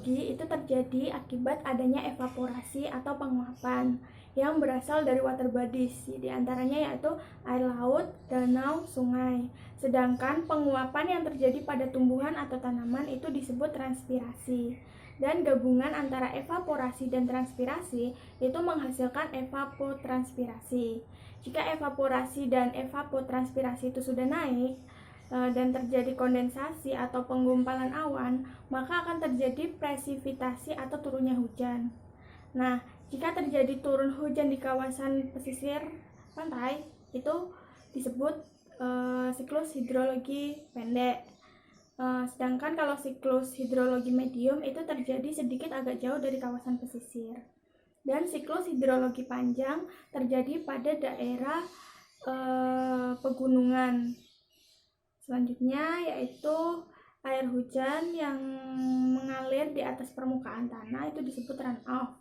hidrologi itu terjadi akibat adanya evaporasi atau penguapan yang berasal dari water bodies, di antaranya yaitu air laut, danau, sungai. Sedangkan penguapan yang terjadi pada tumbuhan atau tanaman itu disebut transpirasi. Dan gabungan antara evaporasi dan transpirasi itu menghasilkan evapotranspirasi. Jika evaporasi dan evapotranspirasi itu sudah naik dan terjadi kondensasi atau penggumpalan awan, maka akan terjadi presipitasi atau turunnya hujan. Nah, jika terjadi turun hujan di kawasan pesisir pantai, itu disebut siklus hidrologi pendek. Sedangkan kalau siklus hidrologi medium itu terjadi sedikit agak jauh dari kawasan pesisir. Dan siklus hidrologi panjang terjadi pada daerah pegunungan. Selanjutnya yaitu air hujan yang mengalir di atas permukaan tanah itu disebut runoff.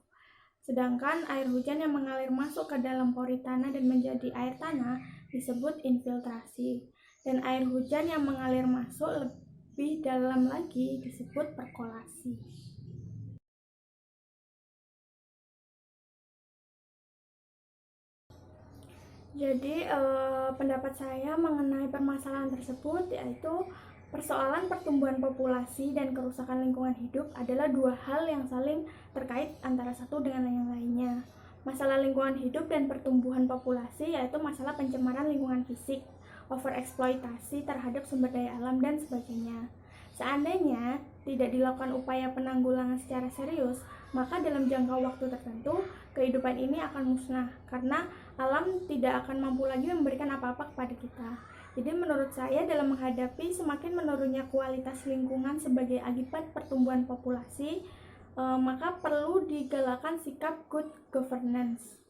Sedangkan air hujan yang mengalir masuk ke dalam pori tanah dan menjadi air tanah disebut infiltrasi. Dan air hujan yang mengalir masuk lebih dalam lagi disebut perkolasi. Jadi pendapat saya mengenai permasalahan tersebut yaitu persoalan pertumbuhan populasi dan kerusakan lingkungan hidup adalah dua hal yang saling terkait antara satu dengan yang lainnya. Masalah lingkungan hidup dan pertumbuhan populasi yaitu masalah pencemaran lingkungan fisik, overeksploitasi terhadap sumber daya alam dan sebagainya. Seandainya tidak dilakukan upaya penanggulangan secara serius, maka dalam jangka waktu tertentu kehidupan ini akan musnah karena alam tidak akan mampu lagi memberikan apa-apa kepada kita. Jadi menurut saya dalam menghadapi semakin menurunnya kualitas lingkungan sebagai akibat pertumbuhan populasi, maka perlu digalakkan sikap good governance,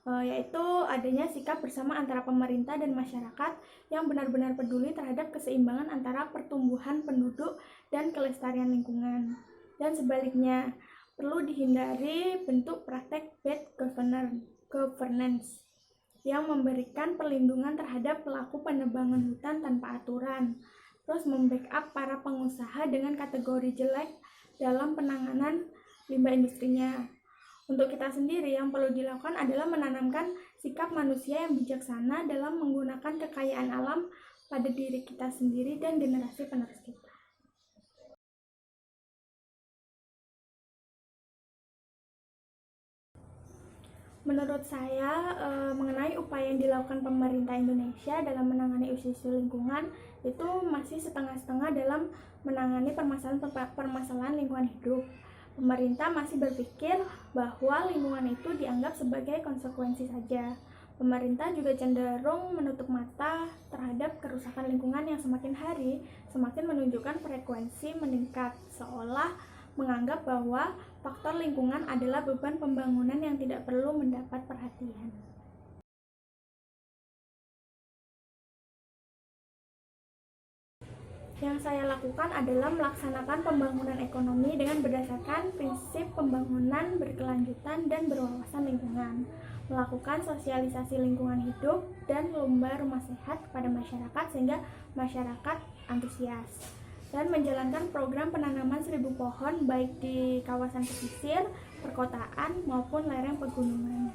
yaitu adanya sikap bersama antara pemerintah dan masyarakat yang benar-benar peduli terhadap keseimbangan antara pertumbuhan penduduk dan kelestarian lingkungan. Dan sebaliknya, perlu dihindari bentuk praktek bad governance yang memberikan perlindungan terhadap pelaku penebangan hutan tanpa aturan, terus membackup para pengusaha dengan kategori jelek dalam penanganan limbah industrinya. Untuk kita sendiri yang perlu dilakukan adalah menanamkan sikap manusia yang bijaksana dalam menggunakan kekayaan alam pada diri kita sendiri dan generasi penerus kita. Menurut saya, mengenai upaya yang dilakukan pemerintah Indonesia dalam menangani isu-isu lingkungan itu masih setengah-setengah dalam menangani permasalahan lingkungan hidup. Pemerintah masih berpikir bahwa lingkungan itu dianggap sebagai konsekuensi saja. Pemerintah juga cenderung menutup mata terhadap kerusakan lingkungan yang semakin hari semakin menunjukkan frekuensi meningkat, seolah menganggap bahwa faktor lingkungan adalah beban pembangunan yang tidak perlu mendapat perhatian. Yang saya lakukan adalah melaksanakan pembangunan ekonomi dengan berdasarkan prinsip pembangunan berkelanjutan dan berwawasan lingkungan, melakukan sosialisasi lingkungan hidup dan lomba rumah sehat kepada masyarakat sehingga masyarakat antusias, dan menjalankan program penanaman 1000 pohon baik di kawasan pesisir, perkotaan maupun lereng pegunungan.